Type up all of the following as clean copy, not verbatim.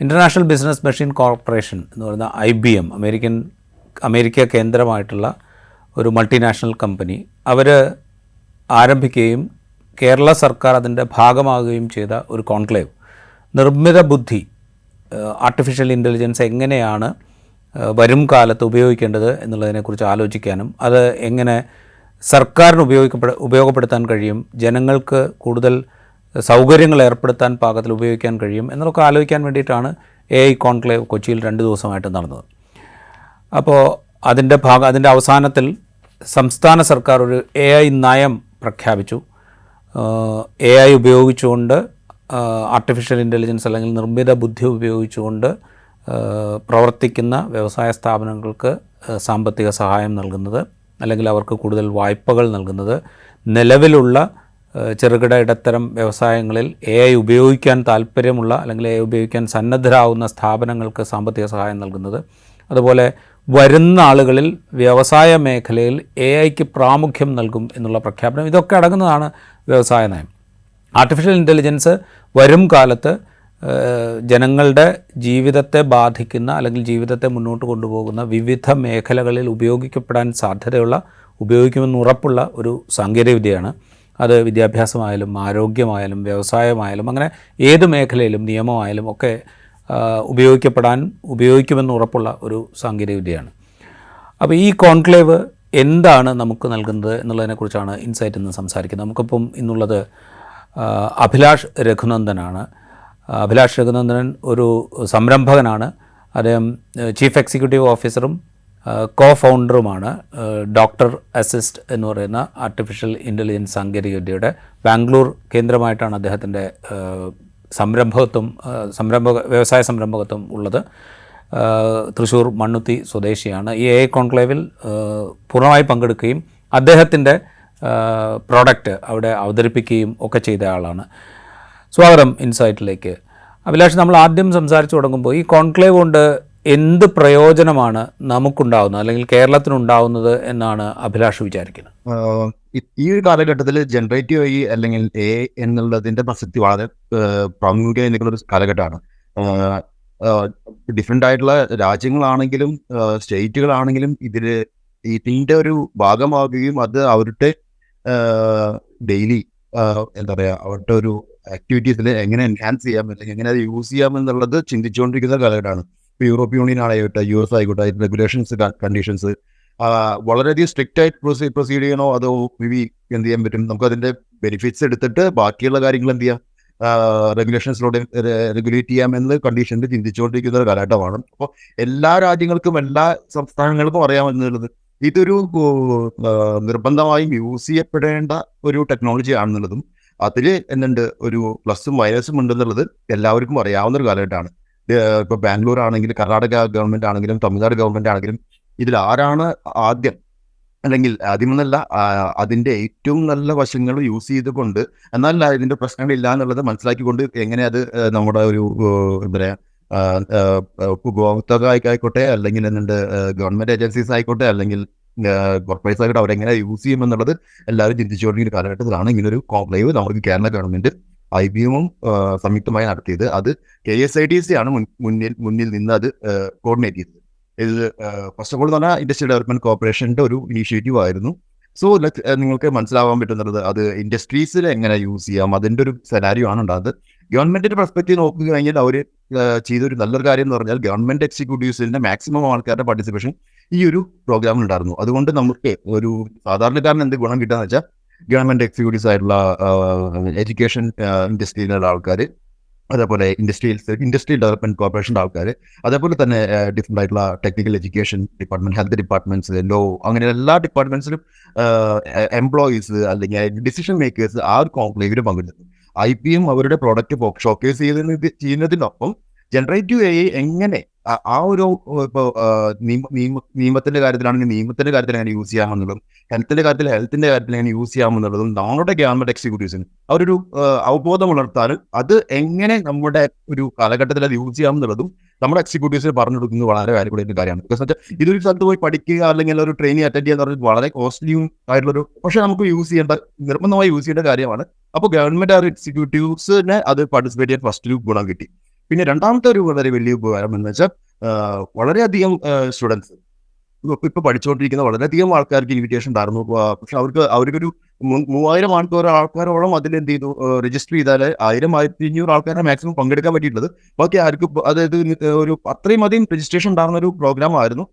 International business machine corporation എന്ന് പറയുന്ന IBM, America കേന്ദ്രമായിട്ടുള്ള ഒരു മൾട്ടിനാഷണൽ കമ്പനി, അവർ ആരംഭിക്കുകയും കേരള സർക്കാർ അതിൻ്റെ ഭാഗമാകുകയും ചെയ്ത ഒരു കോൺക്ലേവ്, നിർമ്മിത ബുദ്ധി, ആർട്ടിഫിഷ്യൽ ഇൻ്റലിജൻസ് എങ്ങനെയാണ് വരും കാലത്ത് ഉപയോഗിക്കേണ്ടത് എന്നുള്ളതിനെക്കുറിച്ച് ആലോചിക്കാനും അത് എങ്ങനെ സർക്കാരിന് ഉപയോഗപ്പെടുത്താൻ കഴിയും, ജനങ്ങൾക്ക് കൂടുതൽ സൗകര്യങ്ങൾ ഏർപ്പെടുത്താൻ പാകത്തിൽ ഉപയോഗിക്കാൻ കഴിയും എന്നതൊക്കെ ആലോചിക്കാൻ വേണ്ടിയിട്ടാണ് AI കോൺക്ലേവ് കൊച്ചിയിൽ 2 ദിവസമായിട്ട് നടന്നത്. അപ്പോൾ അതിൻ്റെ അവസാനത്തിൽ സംസ്ഥാന സർക്കാർ ഒരു AI നയം പ്രഖ്യാപിച്ചു. AI ഉപയോഗിച്ചുകൊണ്ട്, ആർട്ടിഫിഷ്യൽ ഇൻ്റലിജൻസ് അല്ലെങ്കിൽ നിർമ്മിത ബുദ്ധി ഉപയോഗിച്ചുകൊണ്ട് പ്രവർത്തിക്കുന്ന വ്യവസായ സ്ഥാപനങ്ങൾക്ക് സാമ്പത്തിക സഹായം നൽകുന്നത്, അല്ലെങ്കിൽ അവർക്ക് കൂടുതൽ വായ്പകൾ നൽകുന്നത്, നിലവിലുള്ള ചെറുകിട ഇടത്തരം വ്യവസായങ്ങളിൽ AI ഉപയോഗിക്കാൻ താല്പര്യമുള്ള അല്ലെങ്കിൽ AI ഉപയോഗിക്കാൻ സന്നദ്ധരാകുന്ന സ്ഥാപനങ്ങൾക്ക് സാമ്പത്തിക സഹായം നൽകുന്നത്, അതുപോലെ വരുന്ന ആളുകളിൽ വ്യവസായ മേഖലയിൽ AIക്ക് പ്രാമുഖ്യം നൽകും എന്നുള്ള പ്രഖ്യാപനം, ഇതൊക്കെ അടങ്ങുന്നതാണ് വ്യവസായ നയം. ആർട്ടിഫിഷ്യൽ ഇൻ്റലിജൻസ് വരും കാലത്ത് ജനങ്ങളുടെ ജീവിതത്തെ ബാധിക്കുന്ന അല്ലെങ്കിൽ ജീവിതത്തെ മുന്നോട്ട് കൊണ്ടുപോകുന്ന വിവിധ മേഖലകളിൽ ഉപയോഗിക്കപ്പെടാൻ സാധ്യതയുള്ള, ഉപയോഗിക്കുമെന്ന് ഉറപ്പുള്ള ഒരു സാങ്കേതികവിദ്യയാണ്. അത് വിദ്യാഭ്യാസമായാലും ആരോഗ്യമായാലും വ്യവസായമായാലും അങ്ങനെ ഏത് മേഖലയിലും, നിയമമായാലും ഒക്കെ ഉപയോഗിക്കുമെന്ന് ഉറപ്പുള്ള ഒരു സാങ്കേതികവിദ്യയാണ്. അപ്പോൾ ഈ കോൺക്ലേവ് എന്താണ് നമുക്ക് നൽകുന്നത് എന്നുള്ളതിനെക്കുറിച്ചാണ് ഇൻസൈറ്റ് ഇന്ന് സംസാരിക്കുന്നത്. നമുക്കിപ്പം ഇന്നുള്ളത് അഭിലാഷ് രഘുനന്ദനാണ്. അഭിലാഷ് രഘുനന്ദനൻ ഒരു സംരംഭകനാണ്. അദ്ദേഹം ചീഫ് എക്സിക്യൂട്ടീവ് ഓഫീസറും കോ-ഫൗണ്ടറുമാണ് ഡോക്ടർ അസിസ്റ്റ് എന്ന് പറയുന്ന ആർട്ടിഫിഷ്യൽ ഇൻ്റലിജൻസ് സാങ്കേതികവിദ്യയുടെ. ബാംഗ്ലൂർ കേന്ദ്രമായിട്ടാണ് അദ്ദേഹത്തിൻ്റെ വ്യവസായ സംരംഭകത്വം ഉള്ളത്. തൃശ്ശൂർ മണ്ണുത്തി സ്വദേശിയാണ്. ഈ AI കോൺക്ലേവിൽ പൂർണ്ണമായി പങ്കെടുക്കുകയും അദ്ദേഹത്തിൻ്റെ പ്രോഡക്റ്റ് അവിടെ അവതരിപ്പിക്കുകയും ഒക്കെ ചെയ്ത ആളാണ്. സ്വാഗതം ഇൻസൈറ്റിലേക്ക്. അഭിലാഷ്, നമ്മൾ ആദ്യം സംസാരിച്ചു തുടങ്ങുമ്പോൾ ഈ കോൺക്ലേവ് കൊണ്ട് എന്ത് പ്രയോജനമാണ് നമുക്കുണ്ടാകുന്നത് അല്ലെങ്കിൽ കേരളത്തിനുണ്ടാകുന്നത് എന്നാണ് അഭിലാഷ് വിചാരിക്കുന്നത്? ഈ ഒരു കാലഘട്ടത്തിൽ ജനറേറ്റീവ് AI അല്ലെങ്കിൽ AI എന്നുള്ളതിൻ്റെ പ്രസക്തി വളരെ പ്രാമുഖ്യം നിൽക്കുന്ന ഒരു കാലഘട്ടമാണ്. ഡിഫറെൻ്റ് ആയിട്ടുള്ള രാജ്യങ്ങളാണെങ്കിലും സ്റ്റേറ്റുകളാണെങ്കിലും ഇതിൻ്റെ ഒരു ഭാഗമാകുകയും അത് അവരുടെ ഡെയിലി എന്താ പറയുക, അവരുടെ ഒരു ആക്ടിവിറ്റീസിൽ എങ്ങനെ എൻഹാൻസ് ചെയ്യാം അല്ലെങ്കിൽ എങ്ങനെ അത് യൂസ് ചെയ്യാം എന്നുള്ളത് ചിന്തിച്ചുകൊണ്ടിരിക്കുന്ന കാലഘട്ടമാണ്. ഇപ്പോൾ യൂറോപ്യൻ യൂണിയൻ ആയിക്കോട്ടെ, US ആയിക്കോട്ടെ, റെഗുലേഷൻസ്, കണ്ടീഷൻസ് വളരെയധികം സ്ട്രിക്റ്റ് ആയിട്ട് പ്രൊസീഡ് ചെയ്യണോ അതോ എന്ത് ചെയ്യാൻ പറ്റും, നമുക്ക് അതിൻ്റെ ബെനിഫിറ്റ്സ് എടുത്തിട്ട് ബാക്കിയുള്ള കാര്യങ്ങൾ എന്ത് ചെയ്യാം, റെഗുലേഷൻസിലൂടെ റെഗുലേറ്റ് ചെയ്യാം എന്ന് കണ്ടീഷനിൽ ചിന്തിച്ചുകൊണ്ടിരിക്കുന്ന ഒരു കാലഘട്ടമാണ്. അപ്പോൾ എല്ലാ രാജ്യങ്ങൾക്കും എല്ലാ സംസ്ഥാനങ്ങൾക്കും അറിയാമെന്നുള്ളത് ഇതൊരു നിർബന്ധമായും യൂസ് ചെയ്യപ്പെടേണ്ട ഒരു ടെക്നോളജി ആണെന്നുള്ളതും അതിൽ എന്തുണ്ട് ഒരു പ്ലസും മൈനസും ഉണ്ടെന്നുള്ളത് എല്ലാവർക്കും അറിയാവുന്ന ഒരു കാലഘട്ടമാണ്. ഇപ്പോൾ ബാംഗ്ലൂർ ആണെങ്കിലും കർണാടക ഗവൺമെൻറ് ആണെങ്കിലും തമിഴ്നാട് ഗവൺമെൻറ് ആണെങ്കിലും ഇതിൽ ആരാണ് ആദ്യമെന്നല്ല അതിൻ്റെ ഏറ്റവും നല്ല വശങ്ങൾ യൂസ് ചെയ്തുകൊണ്ട് എന്നാൽ ഇതിൻ്റെ പ്രശ്നങ്ങളില്ല എന്നുള്ളത് മനസ്സിലാക്കിക്കൊണ്ട് എങ്ങനെ അത് നമ്മുടെ ഒരു എന്താ പറയുക ഉപഭോക്താക്കൾ ആയിക്കോട്ടെ അല്ലെങ്കിൽ ഗവൺമെൻറ് ഏജൻസീസ് ആയിക്കോട്ടെ അല്ലെങ്കിൽ കോർപ്പറേറ്റ്സ് ആയിക്കോട്ടെ അവരെങ്ങനെ യൂസ് ചെയ്യുമെന്നുള്ളത് എല്ലാവരും ചിന്തിച്ചുകൊണ്ടിരിക്കുന്ന കാലഘട്ടത്തിലാണ് ഇങ്ങനൊരു കോൺക്ലേവ് നമുക്ക് കേരള ഗവൺമെൻറ് IBM സംയുക്തമായി നടത്തിയത്. അത് KSIDC ആണ് മുന്നിൽ നിന്ന് അത് കോർഡിനേറ്റ് ചെയ്തത്. ഇത് ഫസ്റ്റ് ഓഫ് ഓൾ എന്ന് പറഞ്ഞാൽ ഇൻഡസ്ട്രിയൽ ഡെവലപ്മെന്റ് കോർപ്പറേഷൻ്റെ ഒരു ഇനീഷ്യേറ്റീവ് ആയിരുന്നു. സോ നിങ്ങൾക്ക് മനസ്സിലാവാൻ പറ്റുന്നത് അത് ഇൻഡസ്ട്രീസിൽ എങ്ങനെ യൂസ് ചെയ്യാം അതിൻ്റെ ഒരു സെനാരിയോ ആണ് ഉണ്ടാകുന്നത്. ഗവൺമെൻറ്റിൻ്റെ പെർസ്പെക്റ്റീവ് നോക്കുക കഴിഞ്ഞാൽ അവർ ചെയ്തൊരു നല്ലൊരു കാര്യം എന്ന് പറഞ്ഞാൽ ഗവൺമെൻറ് എക്സിക്യൂട്ടീവ്സിൻ്റെ മാക്സിമം ആൾക്കാരുടെ പാർട്ടിസിപ്പേഷൻ ഈ ഒരു പ്രോഗ്രാമിൽ ഉണ്ടായിരുന്നു. അതുകൊണ്ട് നമുക്ക് ഒരു സാധാരണക്കാരന് എന്ത് ഗുണം കിട്ടുകയെന്ന് വെച്ചാൽ ഗവൺമെൻറ് എക്സിക്യൂട്ടീവ്സ് ആയിട്ടുള്ള എഡ്യൂക്കേഷൻ ഇൻഡസ്ട്രിയിലുള്ള ആൾക്കാർ, അതേപോലെ ഇൻഡസ്ട്രിയൽ ഡെവലപ്മെന്റ് കോർപ്പറേഷൻ്റെ ആൾക്കാർ, അതേപോലെ തന്നെ ഡിഫറെൻ്റ് ആയിട്ടുള്ള technical education department, health departments, law, അങ്ങനെ എല്ലാ ഡിപ്പാർട്ട്മെന്റ്സിലും എംപ്ലോയീസ് അല്ലെങ്കിൽ ഡിസിഷൻ മേക്കേഴ്സ് ആ ഒരു കോൺക്ലേവിൽ പങ്കെടുത്തു. IBM അവരുടെ പ്രോഡക്റ്റ് ഷോക്കേസ് ചെയ്യുന്നതിനൊപ്പം ജനറേറ്റീവ് AI എങ്ങനെ ആ ഒരു ഇപ്പോൾ നിയമത്തിന്റെ കാര്യത്തിലാണെങ്കിൽ നിയമത്തിന്റെ കാര്യത്തിൽ എങ്ങനെ യൂസ് ചെയ്യാമെന്നുള്ളതും ഹെൽത്തിന്റെ കാര്യത്തിൽ എങ്ങനെ യൂസ് ചെയ്യാമെന്നുള്ളതും നമ്മുടെ ഗവൺമെന്റ് എക്സിക്യൂട്ടീവ്സിന് അവരൊരു അവബോധം വളർത്താനും അത് എങ്ങനെ നമ്മുടെ ഒരു കാലഘട്ടത്തിൽ അത് യൂസ് ചെയ്യാമെന്നുള്ളതും നമ്മുടെ എക്സിക്യൂട്ടീവ്സിന് പറഞ്ഞു കൊടുക്കുന്നത് വളരെ വാല്യുബിൾ കാര്യമാണ്. ബിക്കോസ് വെച്ചാൽ ഇതൊരു സ്ഥലത്ത് പോയി പഠിക്കുക അല്ലെങ്കിൽ ഒരു ട്രെയിനിങ് അറ്റൻഡ് ചെയ്യുക എന്ന് പറഞ്ഞാൽ വളരെ കോസ്റ്റ്ലിയും ആയിട്ടുള്ളൊരു, പക്ഷെ നമുക്ക് നിർബന്ധമായി യൂസ് ചെയ്യേണ്ട കാര്യമാണ്. അപ്പോൾ ഗവൺമെന്റ് ആ എക്സിക്യൂട്ടീവ്സിനെ അത് പാർട്ടിസിപ്പേറ്റ് ചെയ്യാൻ ഫസ്റ്റ് ഗുണം കിട്ടി. പിന്നെ രണ്ടാമത്തെ ഒരു വളരെ വലിയ ഉപകാരം എന്ന് വെച്ചാൽ വളരെയധികം സ്റ്റുഡൻസ് ഇപ്പൊ പഠിച്ചുകൊണ്ടിരിക്കുന്ന വളരെയധികം ആൾക്കാർക്ക് ഇൻവിറ്റേഷൻ ഉണ്ടായിരുന്നു. പക്ഷെ അവർക്കൊരു 3000 ആൾക്കാരോളം അതിൽ എന്ത് ചെയ്തു, രജിസ്റ്റർ ചെയ്താൽ 1000-1500 ആൾക്കാരെ മാക്സിമം പങ്കെടുക്കാൻ പറ്റിയിട്ടുള്ളത്. ബാക്കി ആർക്കും, അതായത് ഒരു അത്രയും അധികം രജിസ്ട്രേഷൻ ഉണ്ടാകുന്ന ഒരു പ്രോഗ്രാം ആയിരുന്നു.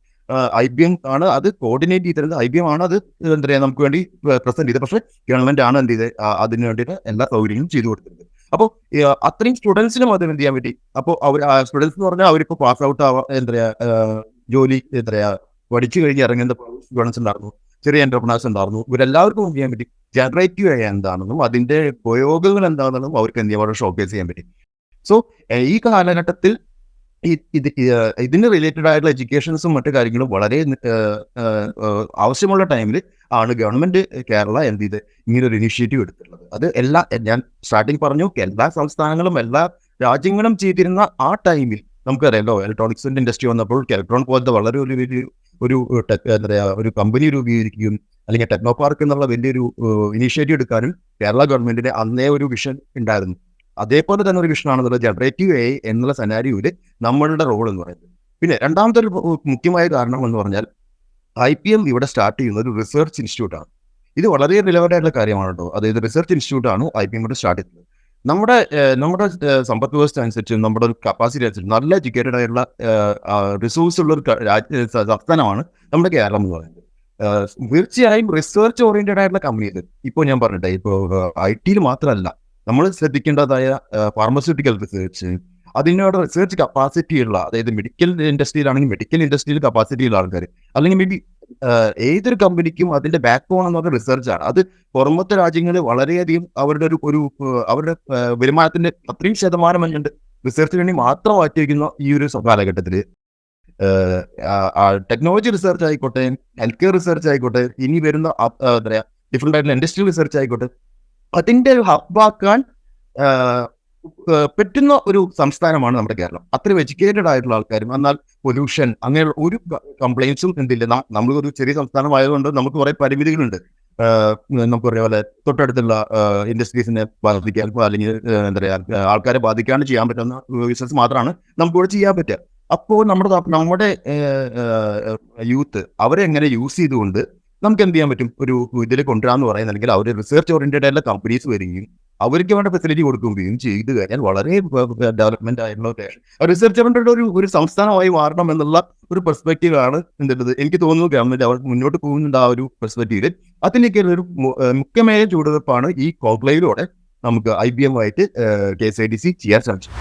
IBM ആണ് അത് കോർഡിനേറ്റ് ചെയ്തിരുന്നത്. IBM ആണ് അത് എന്താ പറയുക നമുക്ക് വേണ്ടി പ്രസന്റ് ചെയ്തത്. പക്ഷേ ഗവൺമെന്റ് ആണ് എന്ത് ചെയ്തത്, അതിന് വേണ്ടിയിട്ട് എല്ലാ സൗകര്യങ്ങളും ചെയ്തു കൊടുത്തിരുന്നത്. അപ്പോൾ അത്രയും സ്റ്റുഡൻസിനും അത് എന്ത് ചെയ്യാൻ പറ്റി. അപ്പോൾ അവർ സ്റ്റുഡൻസ് എന്ന് പറഞ്ഞാൽ അവരിപ്പോൾ പാസ് ഔട്ട് ആവാ, എന്താ പറയുക, ജോലി എന്താ പറയുക പഠിച്ചു കഴിഞ്ഞ് ഇറങ്ങുന്ന സ്റ്റുഡൻസ് ഉണ്ടായിരുന്നു, ചെറിയ എന്റർപ്രണേഴ്സ് ഉണ്ടായിരുന്നു. ഇവരെല്ലാവർക്കും എന്ത് ചെയ്യാൻ പറ്റി, ജനറേറ്റീവ് AI എന്താണെന്നും അതിന്റെ ഉപയോഗങ്ങൾ എന്താണെന്നും അവർക്ക് എന്ത് ചെയ്യാൻ വളരെ ഷോക്കേസ് ചെയ്യാൻ പറ്റി. സോ ഈ കാലഘട്ടത്തിൽ ഇതിന് റിലേറ്റഡ് ആയിട്ടുള്ള എഡ്യൂക്കേഷൻസും മറ്റു കാര്യങ്ങളും വളരെ ആവശ്യമുള്ള ടൈമിൽ ആണ് ഗവൺമെന്റ് കേരള എന്ത് ചെയ്ത് ഇങ്ങനൊരു ഇനിഷ്യേറ്റീവ് എടുത്തിട്ടുള്ളത്. അത് ഞാൻ സ്റ്റാർട്ടിങ് പറഞ്ഞു, എല്ലാ സംസ്ഥാനങ്ങളും എല്ലാ രാജ്യങ്ങളും ചെയ്തിരുന്ന ആ ടൈമിൽ നമുക്കറിയാലോ, ഇലക്ട്രോണിക്സിന്റെ ഇൻഡസ്ട്രി വന്നപ്പോൾ കെൽട്രോൺ പോലത്തെ വളരെ ഒരു എന്താ പറയുക ഒരു കമ്പനി രൂപീകരിക്കുകയും അല്ലെങ്കിൽ ടെക്നോ പാർക്ക് എന്നുള്ള വലിയൊരു ഇനീഷ്യേറ്റീവ് എടുക്കാനും കേരള ഗവൺമെന്റിന്റെ അന്നേ ഒരു വിഷൻ ഉണ്ടായിരുന്നു. അതേപോലെ തന്നെ ഒരു വിഷനാണെന്നുള്ളത് ജനറേറ്റീവ് AI എന്നുള്ള സെനാരിയോയിൽ നമ്മളുടെ റോൾ എന്ന് പറയുന്നത്. പിന്നെ രണ്ടാമത്തെ ഒരു മുഖ്യമായ കാരണം എന്ന് പറഞ്ഞാൽ IBM ഇവിടെ സ്റ്റാർട്ട് ചെയ്യുന്ന ഒരു റിസർച്ച് ഇൻസ്റ്റിറ്റ്യൂട്ടാണ്. ഇത് വളരെ റിലവൻ്റ് ആയിട്ടുള്ള കാര്യമാണ് കേട്ടോ. അതായത് റിസർച്ച് ഇൻസ്റ്റിറ്റ്യൂട്ടാണ് IBM ഇവിടെ സ്റ്റാർട്ട് ചെയ്തത്. നമ്മുടെ സമ്പദ് വ്യവസ്ഥ അനുസരിച്ച്, നമ്മുടെ ഒരു കപ്പാസിറ്റി അനുസരിച്ച് നല്ല എഡ്യൂക്കേറ്റഡ് ആയിട്ടുള്ള റിസോഴ്സ് ഉള്ള ഒരു സംസ്ഥാനമാണ് നമ്മുടെ കേരളം എന്ന് പറയുന്നത്. തീർച്ചയായും റിസർച്ച് ഓറിയന്റഡ് ആയിട്ടുള്ള കമ്പനീസ് ഇപ്പോൾ ഞാൻ പറഞ്ഞിട്ടെ, ഇപ്പോൾ IT മാത്രമല്ല നമ്മൾ ശ്രദ്ധിക്കേണ്ടതായ ഫാർമസ്യൂട്ടിക്കൽ റിസർച്ച്, അതിനോട് റിസർച്ച് കപ്പാസിറ്റി ഉള്ള, അതായത് മെഡിക്കൽ ഇൻഡസ്ട്രിയിലാണെങ്കിൽ മെഡിക്കൽ ഇൻഡസ്ട്രിയിൽ കപ്പാസിറ്റി ഉള്ള ആൾക്കാർ, അല്ലെങ്കിൽ മേ ബി ഏതൊരു കമ്പനിക്കും അതിന്റെ ബാക്ക് ബോൺ എന്ന് പറഞ്ഞ റിസർച്ചാണ്. അത് പുറമത്തെ രാജ്യങ്ങളിൽ വളരെയധികം അവരുടെ അവരുടെ വരുമാനത്തിന്റെ 30% എന്നുണ്ട് റിസർച്ചിന് വേണ്ടി മാത്രം മാറ്റിവെക്കുന്ന ഈ ഒരു കാലഘട്ടത്തിൽ ടെക്നോളജി റിസർച്ച് ആയിക്കോട്ടെ, ഹെൽത്ത് കെയർ റിസർച്ച് ആയിക്കോട്ടെ, ഇനി വരുന്ന എന്താ പറയുക ഡിഫറെന്റ് ആയിട്ടുള്ള ഇൻഡസ്ട്രിയൽ റിസർച്ച് ആയിക്കോട്ടെ, അതിന്റെ ഒരു ഹബ്ബാക്കാൻ പറ്റുന്ന ഒരു സംസ്ഥാനമാണ് നമ്മുടെ കേരളം. അത്രയും എഡ്യൂക്കേറ്റഡ് ആയിട്ടുള്ള ആൾക്കാരും, എന്നാൽ പൊല്യൂഷൻ അങ്ങനെയുള്ള ഒരു കംപ്ലയിൻസും എന്തില്ല. നമ്മളൊരു ചെറിയ സംസ്ഥാനമായതുകൊണ്ട് നമുക്ക് കുറെ പരിമിതികളുണ്ട്. നമുക്ക് പറഞ്ഞ പോലെ തൊട്ടടുത്തുള്ള ഇൻഡസ്ട്രീസിനെ ബാധിക്കാൻ, അല്ലെങ്കിൽ എന്താ പറയുക ആൾക്കാരെ ബാധിക്കാണ്ട് ചെയ്യാൻ പറ്റുന്ന ബിസിനസ് മാത്രമാണ് നമുക്കിവിടെ ചെയ്യാൻ പറ്റുക. അപ്പോൾ നമ്മുടെ യൂത്ത് അവരെ എങ്ങനെ യൂസ് ചെയ്തുകൊണ്ട് നമുക്ക് എന്ത് ചെയ്യാൻ പറ്റും, ഒരു ഇതിൽ കൊണ്ടുവരാന്ന് പറയുന്നത്, അല്ലെങ്കിൽ അവർ റിസർച്ച് ഓറിയന്റഡ് ആയിട്ടുള്ള കമ്പനീസ് വരികയും അവർക്ക് വേണ്ട ഫെസിലിറ്റി കൊടുക്കുകയും ചെയ്തു കഴിഞ്ഞാൽ വളരെ ഡെവലപ്മെന്റ് ആയിട്ടുള്ള റിസർച്ച് ഓറിയന്റഡ് ഒരു സംസ്ഥാനമായി മാറണം എന്നുള്ള ഒരു പെർസ്പെക്റ്റീവാണ് എന്തുള്ളത്. എനിക്ക് തോന്നുന്നു ഗവൺമെന്റ് അവർ മുന്നോട്ട് പോകുന്നുണ്ട് ആ ഒരു പെർസ്പെക്റ്റീവിൽ. അതിലേക്കുള്ള ഒരു മുഖ്യമായ ചുവടുവെപ്പാണ് ഈ കോൺക്ലേവിലൂടെ നമുക്ക് IBM ആയിട്ട് KSIDC ചെയ്യാൻ സാധിച്ചു.